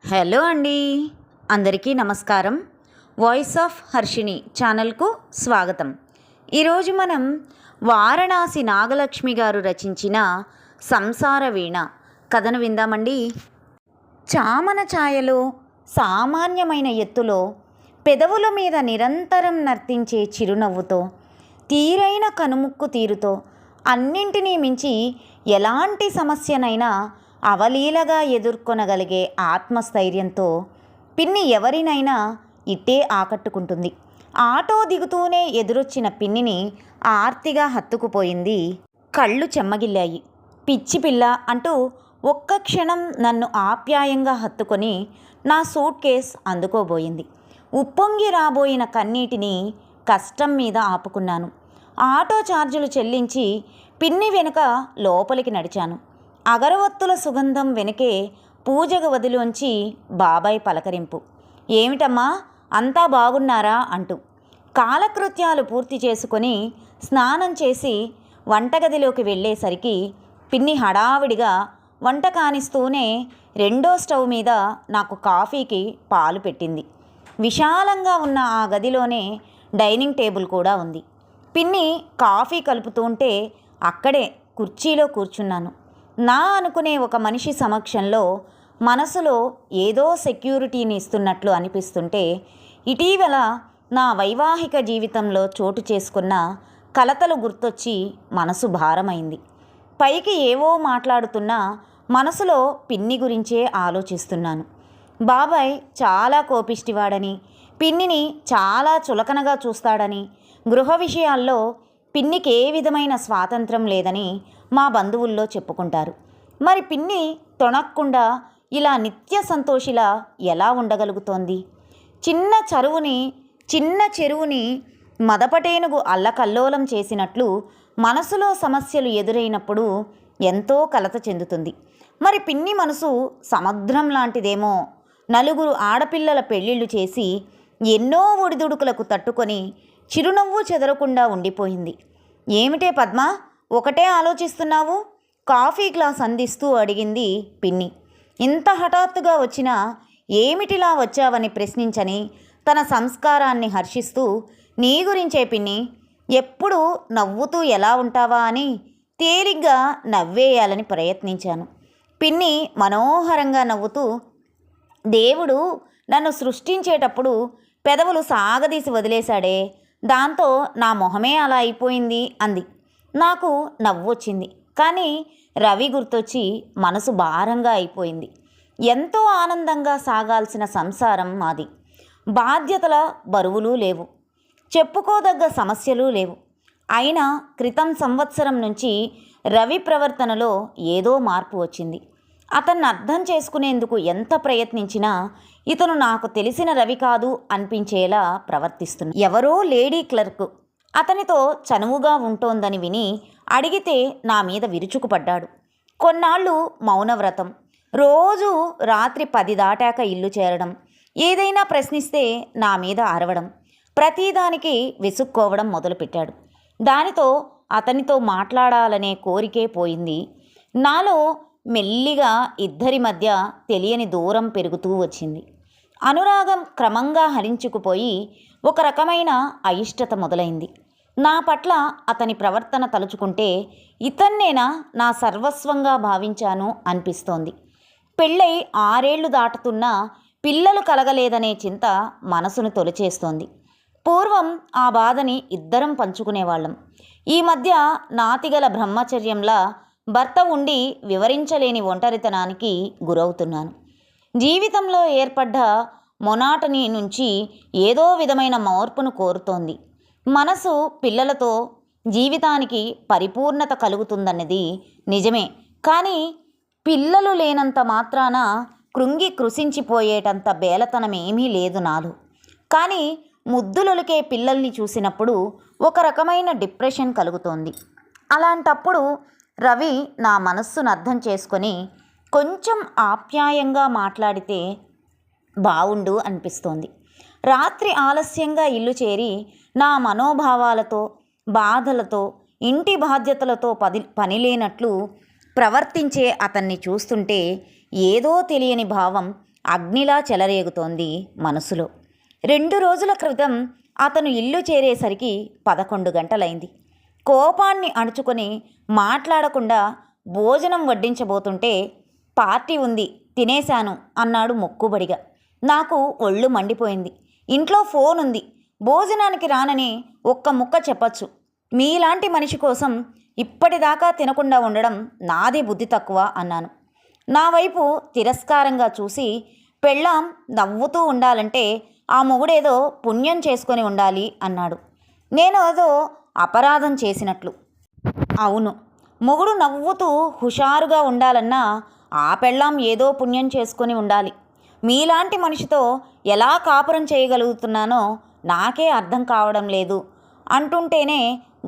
Hello అండి, అందరికీ నమస్కారం. వాయిస్ ఆఫ్ హర్షిని ఛానల్కు స్వాగతం. ఈరోజు మనం వారణాసి నాగలక్ష్మి గారు రచించిన సంసార వీణ కథను విందామండి. చామన ఛాయలో సామాన్యమైన ఎత్తులో పెదవుల మీద నిరంతరం నర్తించే చిరునవ్వుతో తీరైన కనుముక్కు తీరుతో అన్నింటినీ మించి ఎలాంటి సమస్యనైనా అవలీలగా ఎదుర్కొనగలిగే ఆత్మస్థైర్యంతో పిన్ని ఎవరినైనా ఇట్టే ఆకట్టుకుంటుంది. ఆటో దిగుతూనే ఎదురొచ్చిన పిన్నిని ఆర్తిగా హత్తుకుపోయింది. కళ్ళు చెమ్మగిల్లాయి. పిచ్చి పిల్ల అంటూ ఒక్క క్షణం నన్ను ఆప్యాయంగా హత్తుకొని నా సూట్ కేస్ అందుకోబోయింది. ఉప్పొంగి రాబోయిన కన్నీటిని కష్టం మీద ఆపుకున్నాను. ఆటో ఛార్జీలు చెల్లించి పిన్ని వెనుక లోపలికి నడిచాను. అగరవత్తుల సుగంధం వెనకే పూజ గదిలోంచి బాబాయ్ పలకరింపు. ఏమిటమ్మా, అంతా బాగున్నారా అంటూ. కాలకృత్యాలు పూర్తి చేసుకొని స్నానం చేసి వంటగదిలోకి వెళ్ళేసరికి పిన్ని హడావిడిగా వంట కానిస్తూనే రెండో స్టవ్ మీద నాకు కాఫీకి పాలు పెట్టింది. విశాలంగా ఉన్న ఆ గదిలోనే డైనింగ్ టేబుల్ కూడా ఉంది. పిన్ని కాఫీ కలుపుతుంటే అక్కడే కుర్చీలో కూర్చున్నాను. నా అనుకునే ఒక మనిషి సమక్షంలో మనసులో ఏదో సెక్యూరిటీని ఇస్తున్నట్లు అనిపిస్తుంటే ఇటీవల నా వైవాహిక జీవితంలో చోటు చేసుకున్న కలతలు గుర్తొచ్చి మనసు భారమైంది. పైకి ఏవో మాట్లాడుతున్నా మనసులో పిన్ని గురించే ఆలోచిస్తున్నాను. బాబాయ్ చాలా కోపిష్టివాడని, పిన్నిని చాలా చులకనగా చూస్తాడని, గృహ విషయాల్లో పిన్నికి ఏ విధమైన స్వాతంత్రం లేదని మా బంధువుల్లో చెప్పుకుంటారు. మరి పిన్ని తొణక్కుండా ఇలా నిత్య సంతోషిలా ఎలా ఉండగలుగుతోంది? చిన్న చెరువుని మదపటేనుగు అల్లకల్లోలం చేసినట్లు మనసులో సమస్యలు ఎదురైనప్పుడు ఎంతో కలత చెందుతుంది. మరి పిన్ని మనసు సముద్రం లాంటిదేమో. నలుగురు ఆడపిల్లల పెళ్ళిళ్ళు చేసి ఎన్నో ఒడిదుడుకులకు తట్టుకొని చిరునవ్వు చెదరకుండా ఉండిపోయింది. ఏమిటే పద్మ, ఒకటే ఆలోచిస్తున్నావు? కాఫీ గ్లాస్ అందిస్తూ అడిగింది పిన్ని. ఇంత హఠాత్తుగా వచ్చినా ఏమిటిలా వచ్చావని ప్రశ్నించని తన సంస్కారాన్ని హర్షిస్తూ, నీ గురించే పిన్ని, ఎప్పుడు నవ్వుతూ ఎలా ఉంటావా అని తేలిగ్గా నవ్వేయాలని ప్రయత్నించాను. పిన్ని మనోహరంగా నవ్వుతూ, దేవుడు నన్ను సృష్టించేటప్పుడు పెదవులు సాగదీసి వదిలేశాడే, దాంతో నా మొహమే అలా అయిపోయింది అంది. నాకు నవ్వొచ్చింది. కానీ రవి గుర్తొచ్చి మనసు భారంగా అయిపోయింది. ఎంతో ఆనందంగా సాగాల్సిన సంసారం మాది. బాధ్యతల బరువులు లేవు, చెప్పుకోదగ్గ సమస్యలు లేవు. అయినా క్రితం సంవత్సరం నుంచి రవి ప్రవర్తనలో ఏదో మార్పు వచ్చింది. అతన్ని అర్థం చేసుకునేందుకు ఎంత ప్రయత్నించినా ఇతను నాకు తెలిసిన రవి కాదు అనిపించేలా ప్రవర్తిస్తున్నాడు. ఎవరో లేడీ క్లర్క్ అతనితో చనువుగా ఉంటోందని విని అడిగితే నా మీద విరుచుకుపడ్డాడు. కొన్నాళ్ళు మౌనవ్రతం. రోజు రాత్రి 10 దాటాక ఇల్లు చేరడం, ఏదైనా ప్రశ్నిస్తే నా మీద అరవడం, ప్రతిదానికి విసుక్కోవడం మొదలుపెట్టాడు. దానితో అతనితో మాట్లాడాలనే కోరికే పోయింది. నాలో మెల్లిగా ఇద్దరి మధ్య తెలియని దూరం పెరుగుతూ వచ్చింది. అనురాగం క్రమంగా హరించుకుపోయి ఒక రకమైన అయిష్టత మొదలైంది. నా పట్ల అతని ప్రవర్తన తలుచుకుంటే ఇతన్నేనా నా సర్వస్వంగా భావించాను అనిపిస్తోంది. పెళ్ళై 6 ఏళ్లు దాటుతున్నా పిల్లలు కలగలేదనే చింత మనసును తొలిచేస్తోంది. పూర్వం ఆ బాధని ఇద్దరం పంచుకునేవాళ్ళం. ఈ మధ్య నాతిగల బ్రహ్మచర్యంలా భర్త ఉండి వివరించలేని ఒంటరితనానికి గురవుతున్నాను. జీవితంలో ఏర్పడ్డ మొనాటనీ నుంచి ఏదో విధమైన మార్పును కోరుతోంది. మనసు పిల్లలతో జీవితానికి పరిపూర్ణత కలుగుతుందన్నది నిజమే. కానీ పిల్లలు లేనంత మాత్రాన కృంగి కృశించిపోయేటంత బేలతనమేమీ లేదు నాలో. కానీ ముద్దులొలికే పిల్లల్ని చూసినప్పుడు ఒక రకమైన డిప్రెషన్ కలుగుతోంది. అలాంటప్పుడు రవి నా మనస్సును అర్థం చేసుకొని కొంచెం ఆప్యాయంగా మాట్లాడితే బావుండు అనిపిస్తోంది. రాత్రి ఆలస్యంగా ఇల్లు చేరి నా మనోభావాలతో, బాధలతో, ఇంటి బాధ్యతలతో పనిలేనట్లు ప్రవర్తించే అతన్ని చూస్తుంటే ఏదో తెలియని భావం అగ్నిలా చెలరేగుతోంది మనసులో. 2 రోజుల క్రితం అతను ఇల్లు చేరేసరికి 11 గంటలైంది. కోపాన్ని అణుచుకొని మాట్లాడకుండా భోజనం వడ్డించబోతుంటే, పార్టీ ఉంది, తినేశాను అన్నాడు మొక్కుబడిగా. నాకు ఒళ్ళు మండిపోయింది. ఇంట్లో ఫోన్ ఉంది, భోజనానికి రానని ఒక్క ముక్క చెప్పచ్చు. మీలాంటి మనిషి కోసం ఇప్పటిదాకా తినకుండా ఉండడం నాదే బుద్ధి తక్కువ అన్నాను. నా వైపు తిరస్కారంగా చూసి, పెళ్ళాం నవ్వుతూ ఉండాలంటే ఆ మొగుడేదో పుణ్యం చేసుకొని ఉండాలి అన్నాడు. నేను ఏదో అపరాధం చేసినట్లు. అవును, మొగుడు నవ్వుతూ హుషారుగా ఉండాలన్నా ఆ పెళ్ళాం ఏదో పుణ్యం చేసుకొని ఉండాలి. మీలాంటి మనిషితో ఎలా కాపురం చేయగలుగుతున్నానో నాకే అర్థం కావడం లేదు అంటుంటేనే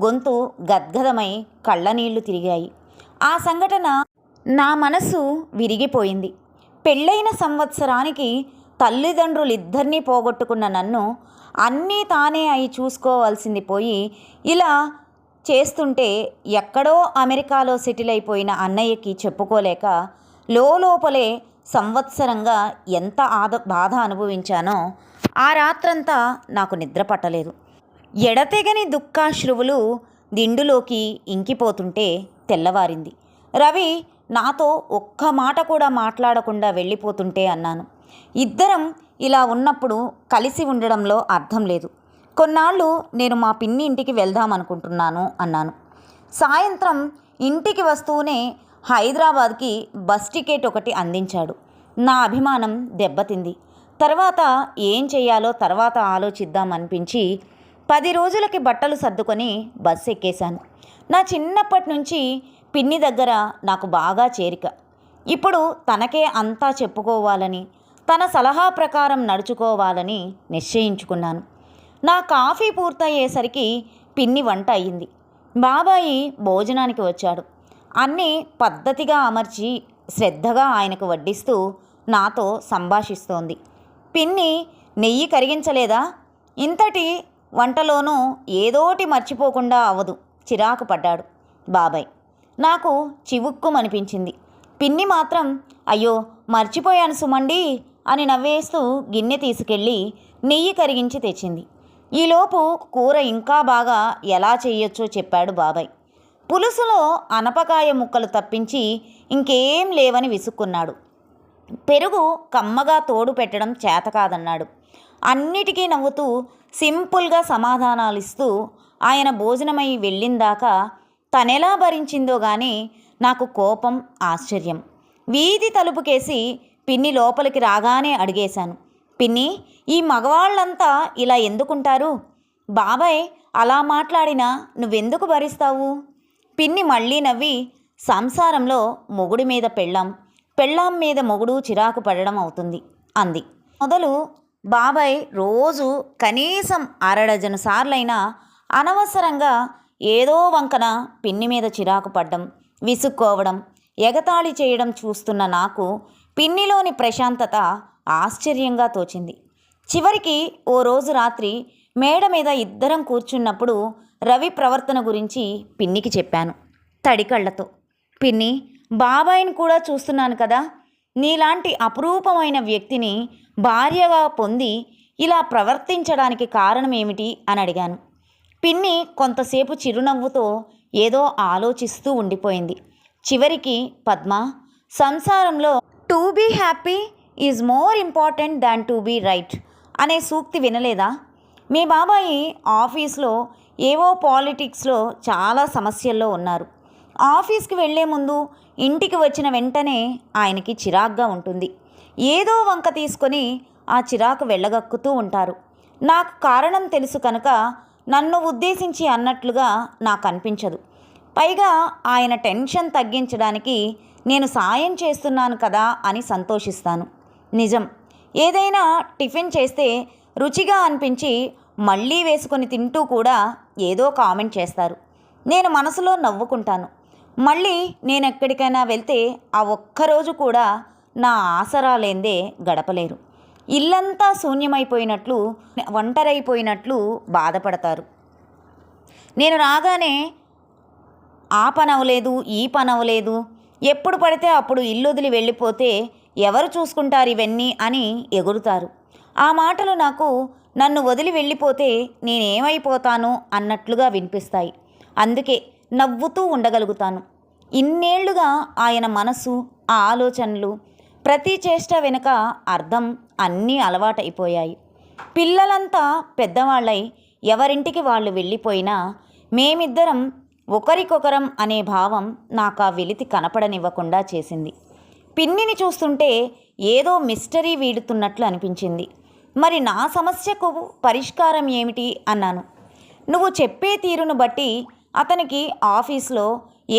గొంతు గద్గదమై కళ్ళనీళ్లు తిరిగాయి. ఆ సంఘటన నా మనసు విరిగిపోయింది. పెళ్ళైన సంవత్సరానికి తల్లిదండ్రులిద్దరినీ పోగొట్టుకున్న నన్ను అన్నీ తానే అయి చూసుకోవాల్సింది పోయి ఇలా చేస్తుంటే, ఎక్కడో అమెరికాలో సెటిల్ అయిపోయిన అన్నయ్యకి చెప్పుకోలేక లోపలే సంవత్సరంగా ఎంత బాధ అనుభవించానో ఆ రాత్రంతా నాకు నిద్ర పట్టలేదు. ఎడతెగని దుఃఖాశ్రువులు దిండులోకి ఇంకిపోతుంటే తెల్లవారింది. రవి నాతో ఒక్క మాట కూడా మాట్లాడకుండా వెళ్ళిపోతుంటే అన్నాను, ఇద్దరం ఇలా ఉన్నప్పుడు కలిసి ఉండడంలో అర్థం లేదు. కొన్నాళ్ళు నేను మా పిన్ని ఇంటికి వెళ్దామనుకుంటున్నాను అన్నాను. సాయంత్రం ఇంటికి వస్తూనే హైదరాబాద్కి బస్ టికెట్ ఒకటి అందించాడు. నా అభిమానం దెబ్బతింది. తర్వాత ఏం చేయాలో తర్వాత ఆలోచిద్దామనిపించి 10 రోజులకి బట్టలు సర్దుకొని బస్సు ఎక్కేశాను. నా చిన్నప్పటి నుంచి పిన్ని దగ్గర నాకు బాగా చేరిక. ఇప్పుడు తనకే అంతా చెప్పుకోవాలని, తన సలహా ప్రకారం నడుచుకోవాలని నిశ్చయించుకున్నాను. నా కాఫీ పూర్తయ్యేసరికి పిన్ని వంట అయ్యింది. బాబాయి భోజనానికి వచ్చాడు. అన్నీ పద్ధతిగా అమర్చి శ్రద్ధగా ఆయనకు వడ్డిస్తూ నాతో సంభాషిస్తోంది. పిన్ని నెయ్యి కరిగించలేదా? ఇంతటి వంటలోనూ ఏదోటి మర్చిపోకుండా అవదు. చిరాకు పడ్డాడు బాబాయ్. నాకు చివుక్కుమనిపించింది. పిన్ని మాత్రం అయ్యో మర్చిపోయాను సుమండి అని నవ్వేస్తూ గిన్నె తీసుకెళ్ళి నెయ్యి కరిగించి తెచ్చింది. ఈలోపు కూర ఇంకా బాగా ఎలా చేయొచ్చో చెప్పాడు బాబాయ్. పులుసులో అనపకాయ ముక్కలు తప్పించి ఇంకేం లేవని విసుక్కున్నాడు. పెరుగు కమ్మగా తోడు పెట్టడం చేత కాదన్నాడు. అన్నిటికీ నవ్వుతూ సింపుల్గా సమాధానాలిస్తూ ఆయన భోజనమై వెళ్ళిందాకా తనెలా భరించిందో గాని నాకు కోపం, ఆశ్చర్యం. వీధి తలుపుకేసి పిన్ని లోపలికి రాగానే అడిగేశాను, పిన్ని, ఈ మగవాళ్ళంతా ఇలా ఎందుకుంటారు? బాబాయ్ అలా మాట్లాడినా నువ్వెందుకు భరిస్తావు? పిన్ని మళ్ళీ నవ్వి, సంసారంలో మొగుడి మీద పెళ్ళాం, పెళ్ళాం మీద మొగుడు చిరాకు పడడం అవుతుంది అంది. మొదలు బాబాయ్ రోజు కనీసం 1/2 డజను సార్లైనా అనవసరంగా ఏదో వంకన పిన్ని మీద చిరాకు పడ్డం, విసుక్కోవడం, ఎగతాళి చేయడం చూస్తున్న నాకు పిన్నిలోని ప్రశాంతత ఆశ్చర్యంగా తోచింది. చివరికి ఓ రోజు రాత్రి మేడ మీద ఇద్దరం కూర్చున్నప్పుడు రవి ప్రవర్తన గురించి పిన్నికి చెప్పాను తడికళ్లతో. పిన్ని, బాబాయిని కూడా చూస్తున్నాను కదా, నీలాంటి అపురూపమైన వ్యక్తిని భార్యగా పొంది ఇలా ప్రవర్తించడానికి కారణం ఏమిటి అని అడిగాను. పిన్ని కొంతసేపు చిరునవ్వుతో ఏదో ఆలోచిస్తూ ఉండిపోయింది. చివరికి, పద్మ, సంసారంలో to be happy is more important than to be right అనే సూక్తి వినలేదా? మీ బాబాయి ఆఫీస్లో ఏవో పాలిటిక్స్లో చాలా సమస్యల్లో ఉన్నారు. ఆఫీస్కి వెళ్లే ముందు ఇంటికి వచ్చిన వెంటనే ఆయనకి చిరాగ్గా ఉంటుంది. ఏదో వంక తీసుకొని ఆ చిరాకు వెళ్ళగక్కుతూ ఉంటారు. నాకు కారణం తెలుసు కనుక నన్ను ఉద్దేశించి అన్నట్లుగా నాకు అనిపించదు. పైగా ఆయన టెన్షన్ తగ్గించడానికి నేను సాయం చేస్తున్నాను కదా అని సంతోషిస్తాను. నిజం, ఏదైనా టిఫిన్ చేస్తే రుచిగా అనిపించి మళ్ళీ వేసుకొని తింటూ కూడా ఏదో కామెంట్ చేస్తారు. నేను మనసులో నవ్వుకుంటాను. మళ్ళీ నేను ఎక్కడికైనా వెళ్తే ఆ ఒక్కరోజు కూడా నా ఆసరా లేందే గడపలేరు. ఇల్లంతా శూన్యమైపోయినట్లు, ఒంటరైపోయినట్లు బాధపడతారు. నేను రాగానే ఆ పని అవ్వలేదు, ఈ పని అవ్వలేదు, ఎప్పుడు పడితే అప్పుడు ఇల్లు వదిలి వెళ్ళిపోతే ఎవరు చూసుకుంటారు ఇవన్నీ అని ఎగురుతారు. ఆ మాటలు నాకు నన్ను వదిలి వెళ్ళిపోతే నేనేమైపోతాను అన్నట్లుగా వినిపిస్తాయి. అందుకే నవ్వుతూ ఉండగలుగుతాను. ఇన్నేళ్లుగా ఆయన మనసు, ఆ ఆలోచనలు, ప్రతి చేష్ట వెనుక అర్థం అన్నీ అలవాటైపోయాయి. పిల్లలంతా పెద్దవాళ్ళై ఎవరింటికి వాళ్ళు వెళ్ళిపోయినా మేమిద్దరం ఒకరికొకరం అనే భావం నాకు ఆ వెలితి కనపడనివ్వకుండా చేసింది. పిన్నిని చూస్తుంటే ఏదో మిస్టరీ వీడుతున్నట్లు అనిపించింది. మరి నా సమస్యకు పరిష్కారం ఏమిటి అన్నాను. నువ్వు చెప్పే తీరును బట్టి అతనికి ఆఫీస్లో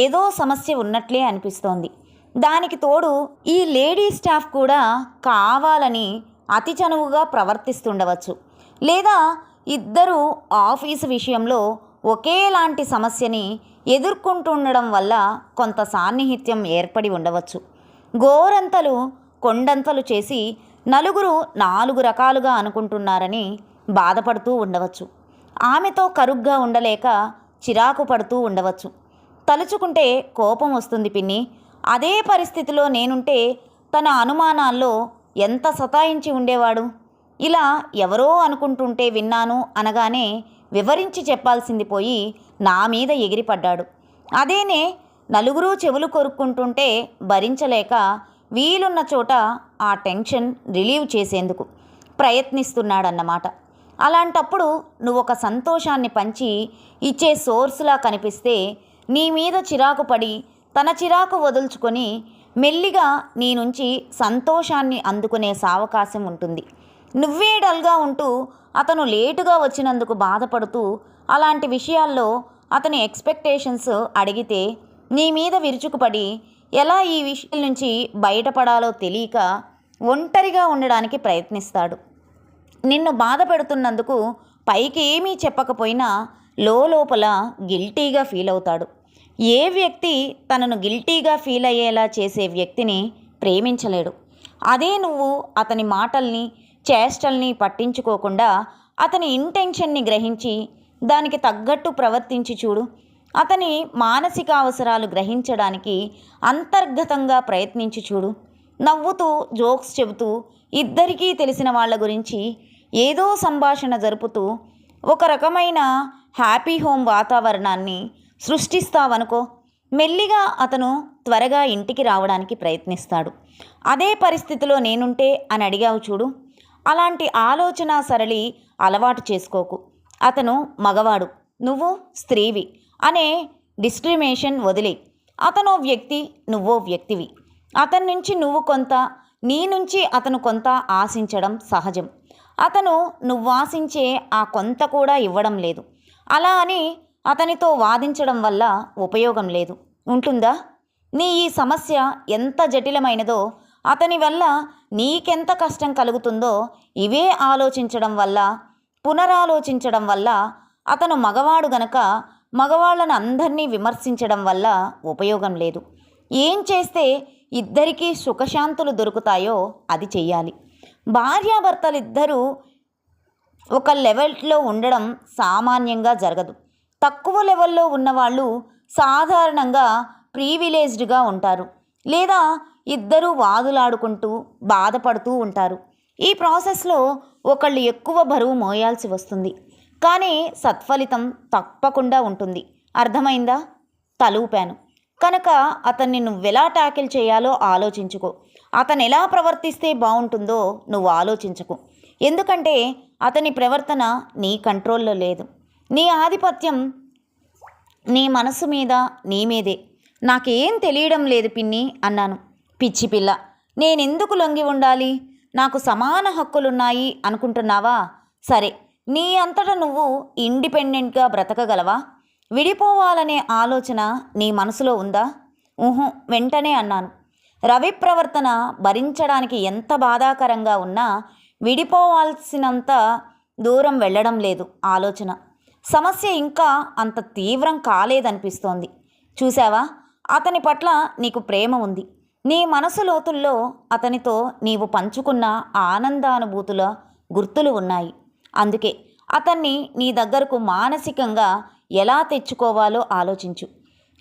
ఏదో సమస్య ఉన్నట్లే అనిపిస్తోంది. దానికి తోడు ఈ లేడీ స్టాఫ్ కూడా కావాలని అతి చనువుగా ప్రవర్తిస్తుండవచ్చు. లేదా ఇద్దరూ ఆఫీసు విషయంలో ఒకేలాంటి సమస్యని ఎదుర్కొంటుండడం వల్ల కొంత సాన్నిహిత్యం ఏర్పడి ఉండవచ్చు. గోరంతలు కొండంతలు చేసి నలుగురు 4 రకాలుగా అనుకుంటున్నారని బాధపడుతూ ఉండవచ్చు. ఆమెతో కరుగ్గా ఉండలేక చిరాకు పడుతూ ఉండవచ్చు. తలుచుకుంటే కోపం వస్తుంది పిన్ని. అదే పరిస్థితిలో నేనుంటే తన అనుమానాల్లో ఎంత సతాయించి ఉండేవాడు. ఇలా ఎవరో అనుకుంటుంటే విన్నాను అనగానే వివరించి చెప్పాల్సింది పోయి నా మీద ఎగిరిపడ్డాడు. అదేనే నలుగురు చెవులు కొరుక్కుంటుంటే భరించలేక వీలున్న చోట ఆ టెన్షన్ రిలీవ్ చేసేందుకు ప్రయత్నిస్తున్నాడన్నమాట. అలాంటప్పుడు నువ్వొక సంతోషాన్ని పంచి ఇచ్చే సోర్స్లా కనిపిస్తే నీ మీద చిరాకు పడి తన చిరాకు వదుల్చుకొని మెల్లిగా నీ నుంచి సంతోషాన్ని అందుకునే సావకాశం ఉంటుంది. నువ్వే డల్గా ఉంటూ అతను లేటుగా వచ్చినందుకు బాధపడుతూ అలాంటి విషయాల్లో అతని ఎక్స్పెక్టేషన్స్ అడిగితే నీ మీద విరుచుకుపడి ఎలా ఈ విషయం నుంచి బయటపడాలో తెలియక ఒంటరిగా ఉండడానికి ప్రయత్నిస్తాడు. నిన్ను బాధ పెడుతున్నందుకు పైకి ఏమీ చెప్పకపోయినా లోపల గిల్టీగా ఫీల్ అవుతాడు. ఏ వ్యక్తి తనను గిల్టీగా ఫీల్ అయ్యేలా చేసే వ్యక్తిని ప్రేమించలేడు. అదే నువ్వు అతని మాటల్ని చేష్టల్ని పట్టించుకోకుండా అతని ఇంటెన్షన్ని గ్రహించి దానికి తగ్గట్టు ప్రవర్తించి చూడు. అతని మానసిక అవసరాలు గ్రహించడానికి అంతర్గతంగా ప్రయత్నించి చూడు. నవ్వుతూ జోక్స్ చెబుతూ ఇద్దరికీ తెలిసిన వాళ్ళ గురించి ఏదో సంభాషణ జరుపుతూ ఒక రకమైన హ్యాపీ హోమ్ వాతావరణాన్ని సృష్టిస్తావనుకో, మెల్లిగా అతను త్వరగా ఇంటికి రావడానికి ప్రయత్నిస్తాడు. అదే పరిస్థితిలో నేనుంటే అని అడిగావు చూడు, అలాంటి ఆలోచన సరళి అలవాటు చేసుకోకు. అతను మగవాడు, నువ్వు స్త్రీవి అనే డిస్క్రిమినేషన్ వదిలే. అతనో వ్యక్తి, నువ్వో వ్యక్తివి. అతని నుంచి నువ్వు కొంత, నీ నుంచి అతను కొంత ఆశించడం సహజం. అతను నువ్వు ఆశించే ఆ కొంత కూడా ఇవ్వడం లేదు. అలా అని అతనితో వాదించడం వల్ల ఉపయోగం లేదు, ఉంటుందా? నీ ఈ సమస్య ఎంత జటిలమైనదో, అతని వల్ల నీకెంత కష్టం కలుగుతుందో ఇవే ఆలోచించడం వల్ల, పునరాలోచించడం వల్ల, అతను మగవాడు గనక మగవాళ్ళను అందరినీ విమర్శించడం వల్ల ఉపయోగం లేదు. ఏం చేస్తే ఇద్దరికీ సుఖశాంతులు దొరుకుతాయో అది చెయ్యాలి. భార్యాభర్తలిద్దరూ ఒక లెవెల్లో ఉండడం సామాన్యంగా జరగదు. తక్కువ లెవెల్లో ఉన్నవాళ్ళు సాధారణంగా ప్రివిలేజ్డ్గా ఉంటారు, లేదా ఇద్దరూ వాదులాడుకుంటూ బాధపడుతూ ఉంటారు. ఈ ప్రాసెస్లో ఒకళ్ళు ఎక్కువ బరువు మోయాల్సి వస్తుంది, కానీ సత్ఫలితం తప్పకుండా ఉంటుంది. అర్థమైందా? తలూపాను. కనుక అతన్ని నువ్వెలా ట్యాకిల్ చేయాలో ఆలోచించుకో. అతను ఎలా ప్రవర్తిస్తే బాగుంటుందో నువ్వు ఆలోచించకు. ఎందుకంటే అతని ప్రవర్తన నీ కంట్రోల్లో లేదు. నీ ఆధిపత్యం నీ మనసు మీద, నీ మీదే. నాకేం తెలియడం లేదు పిన్ని అన్నాను. పిచ్చి పిల్ల, నేనెందుకు లొంగి ఉండాలి? నాకు సమాన హక్కులున్నాయి అనుకుంటున్నావా? సరే, నీ అంతటా నువ్వు ఇండిపెండెంట్గా బ్రతకగలవా? విడిపోవాలనే ఆలోచన నీ మనసులో ఉందా? వెంటనే అన్నాను. రవి ప్రవర్తన భరించడానికి ఎంత బాధాకరంగా ఉన్నా విడిపోవాల్సినంత దూరం వెళ్ళడం లేదు ఆలోచన. సమస్య ఇంకా అంత తీవ్రం కాలేదనిపిస్తోంది. చూసావా, అతని పట్ల నీకు ప్రేమ ఉంది. నీ మనసు లోతుల్లో అతనితో నీవు పంచుకున్న ఆనందానుభూతుల గుర్తులు ఉన్నాయి. అందుకే అతన్ని నీ దగ్గరకు మానసికంగా ఎలా తెచ్చుకోవాలో ఆలోచించు.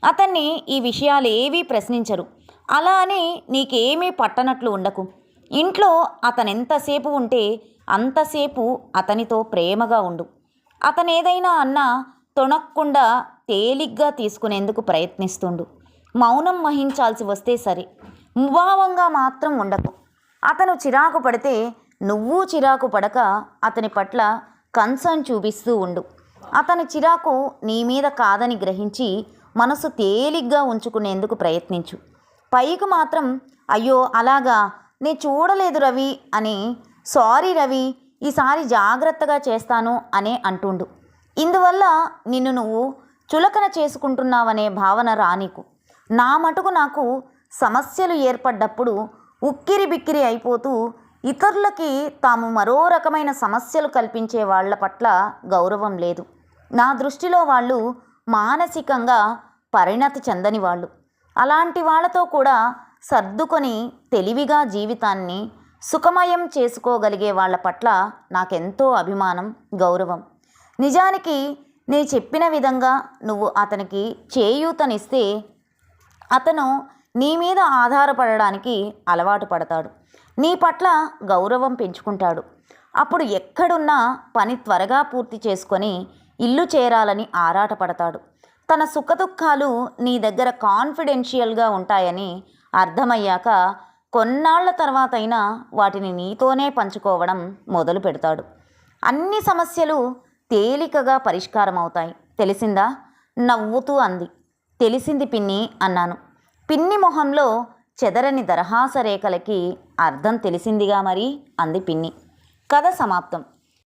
అతన్ని ఈ విషయాలు ఏవీ ప్రశ్నించరు. అలా అని నీకేమీ పట్టనట్లు ఉండకు. ఇంట్లో అతనెంతసేపు ఉంటే అంతసేపు అతనితో ప్రేమగా ఉండు. అతనేదైనా అన్నా తొణక్కుండా తేలిగ్గా తీసుకునేందుకు ప్రయత్నిస్తుండు. మౌనం వహించాల్సి వస్తే సరే, ముభావంగా మాత్రం ఉండకు. అతను చిరాకు పడితే నువ్వు చిరాకు పడక అతని పట్ల కన్సర్న్ చూపిస్తూ ఉండు. అతని చిరాకు నీ మీద కాదని గ్రహించి మనసు తేలిగ్గా ఉంచుకునేందుకు ప్రయత్నించు. పైకి మాత్రం అయ్యో అలాగా, నే చూడలేదు రవి అని, సారీ రవి, ఈసారి జాగ్రత్తగా చేస్తాను అనే అంటుండు. ఇందువల్ల నిన్ను నువ్వు చులకన చేసుకుంటున్నావనే భావన రానీకు. నా మటుకు నాకు సమస్యలు ఏర్పడ్డప్పుడు ఉక్కిరి బిక్కిరి అయిపోతూ ఇతరులకి తాము మరో రకమైన సమస్యలు కల్పించే వాళ్ళ పట్ల గౌరవం లేదు. నా దృష్టిలో వాళ్ళు మానసికంగా పరిణతి చెందని వాళ్ళు. అలాంటి వాళ్ళతో కూడా సర్దుకొని తెలివిగా జీవితాన్ని సుఖమయం చేసుకోగలిగే వాళ్ళ పట్ల నాకెంతో అభిమానం, గౌరవం. నిజానికి నే చెప్పిన విధంగా నువ్వు అతనికి చేయూతనిస్తే అతను నీ మీద ఆధారపడడానికి అలవాటు పడతాడు. నీ పట్ల గౌరవం పెంచుకుంటాడు. అప్పుడు ఎక్కడున్నా పని త్వరగా పూర్తి చేసుకొని ఇల్లు చేరాలని ఆరాటపడతాడు. తన సుఖదుఖాలు నీ దగ్గర కాన్ఫిడెన్షియల్గా ఉంటాయని అర్థమయ్యాక కొన్నాళ్ల తర్వాతైనా వాటిని నీతోనే పంచుకోవడం మొదలు పెడతాడు. అన్ని సమస్యలు తేలికగా పరిష్కారం అవుతాయి, తెలిసిందా? నవ్వుతూ అంది. తెలిసింది పిన్ని అన్నాను. పిన్ని మొహంలో చెదరని దరహాస రేఖలకి అర్థం తెలిసిందిగా మరి అంది పిన్ని. కథ సమాప్తం.